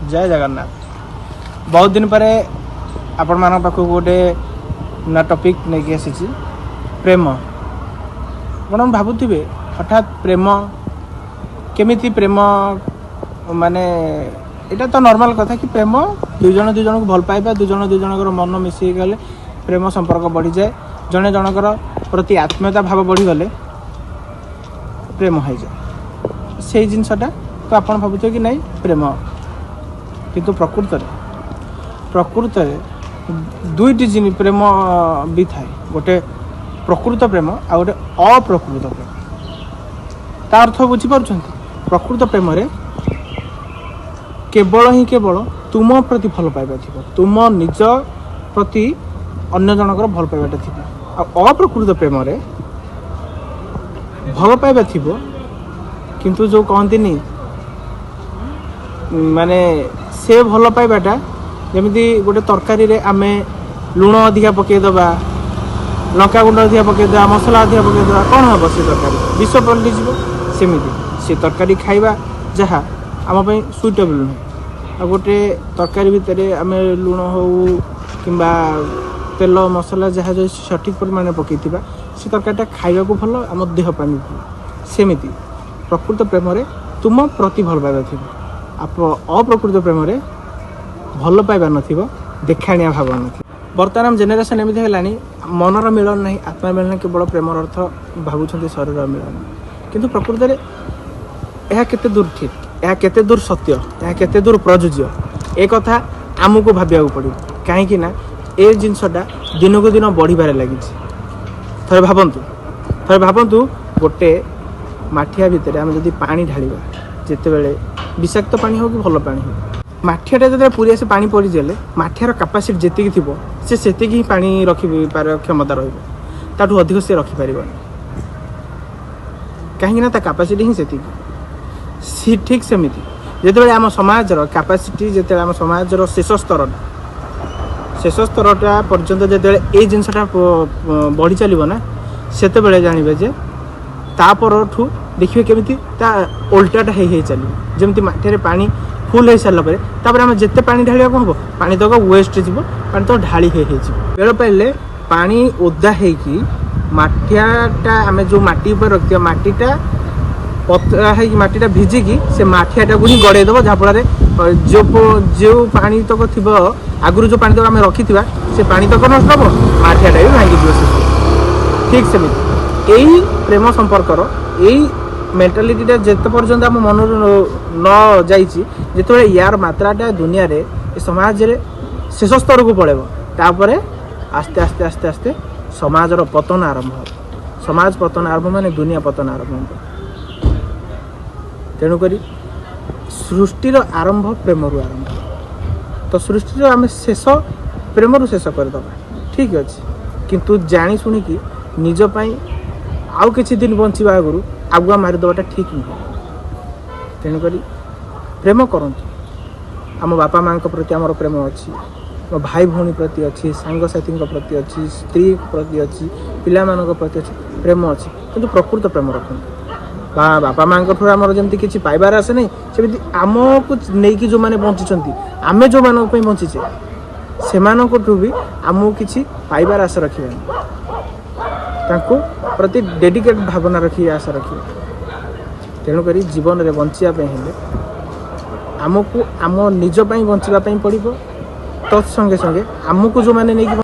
जय जगन्नाथ। बहुत दिन पर आपण मान पाखु गोटे ना टॉपिक नहीं आसी प्रेम। आपण भावुवे हठात प्रेम केमिति प्रेम माने एटा तो नॉर्मल कथा कि प्रेम दुई जन को भल पाइबा दुई जन मन मिसी गले प्रेम संपर्क बढ़ी जाए जने जनकर प्रति आत्मीयता भाव बढ़ी गले प्रेम हो जाए से जिनसटा तो आप भावुथे कि नहीं प्रेम किंतु प्रकृत दुईटी जिन प्रेम भी थाए गोटे प्रकृत प्रेम आ गोटे अप्रकृत प्रेम ता अर्थ बुझीपार प्रकृत प्रेम रे केवल तुम प्रति भल पाइबा थी तुम निज प्रति अन्य जनकर भल पाइबाटा थी आ अप्रकृत प्रेम रे भल पाइबा थी किंतु जो कहती माने से भल पाइबाटा जमीती गोटे तरकारी रे आमे लुण अधिका पकईदबा लंका गुंड अधिका पकईदबा मसला अधिका पकईदबा कौन हम से तरकारी विष पलटि सेमती से तरकारी खाइबा जहाँ आम सुइटेबल नुहे आ गोटे तरकारी भितर आम लुण हो कि तेल मसला जहाँ जो सठिक परिमाण पकई से तरकारीटा खाइबा को भल आम देह पानी भल सेमती प्रकृत प्रेम तुम प्रति भल पाइबा थी अप्रकृत प्रेम भल पाइबा नथिबो देखाणिया भाव नथिबो। वर्तमान जेनेरेशन एमती है मनर मिलन नहीं आत्मा मिलन केवल प्रेमर अर्थ भावुं शरीर मिलन किंतु प्रकृत में यह केते दूर ठीक यह केते दूर सत्य यह केते दूर प्रयोज्य एक कथा आमको भाविया पड़ो कहीं ए जिनसटा दिन को दिन बढ़िबार लगी थे भावतु गोटे माठिया भितर आम जदि पानी ढालिबा जिते बेले विषाक्त पानी हो कि भल पानी हो माठियाटा जो पूरी से पानी पड़ीगले माठियार कैपेसिटी जेतिकी थी से सेतिकी ही पानी रखिपार क्षमता रही अधिक से रखिपर कहीं कैपेसिटी ही सेतिकी ठीक सेमती जिते आम समाजर कैपेसिटी जिते आम समाजर शेष स्तरटा पर्यंत जिते ये जिनसटा बढ़ी चलो ना से जानवे जे तापरठू देखिए केमिति उल्टाटा हो चलो जमी माठिया पानी फुल हो सारापर आम जिते पानी ढालिया कौन हम पानी तक वेस्ट जीव पानी तक ढाली बेल पाइले पानी ओदा होगी माठियाटा आम जो माटी पर रखी माटीटा पतला है माटीटा भिजिकी से माठियाटा को ही गड़ेदेव जहाँफल जो पानी तक थी आगुरी जो पानी तक आम रखी से पानी तक नष्ट हम माठियाटा भी भांगी ठीक सेमती यही प्रेम संपर्कर यही मेंटालिटीटा जिते पर्यंत आम मन न जाते यार मात्राटा दुनिया रे समाज रे शेष स्तर को पड़ेब तापर आस्ते आस्ते आस्ते आस्ते समाजर पतन आरंभ हो समाज पतन आरंभ माने दुनिया पतन आरंभ हो तेणुक सृष्टिर आरंभ प्रेम आरंभ तो सृष्टि आम शेष प्रेम शेष करदे ठीक अच्छे किंतु जानी शुणिकी निजपाई आउ किछि दिन बंचा आगु आगुआ मारिदेवाटा ठीक नुह तेणुक प्रेम करतु आम बापा माँ प्रति आमर प्रेम अच्छी मो भाई भौणी प्रति अच्छी सांगसाथी प्रति अच्छी स्त्री प्रति अच्छी पिला प्रति अच्छी प्रेम अच्छी किंतु प्रकृत प्रेम रखु बापा माँ आमर जमी किसी पाइबार आसे नहीं सेमती आमको नहीं जो मैंने बंची आम जो मान बंचीचे से भी आमको किसी पाइबार आशा रखा प्रति डेडिकेट भावना रखी आशा रखिए तेणुक जीवन में बचापी आमको आम निजपाई बचापी पड़ो तत्संगे संगे आमको जो मैंने नहीं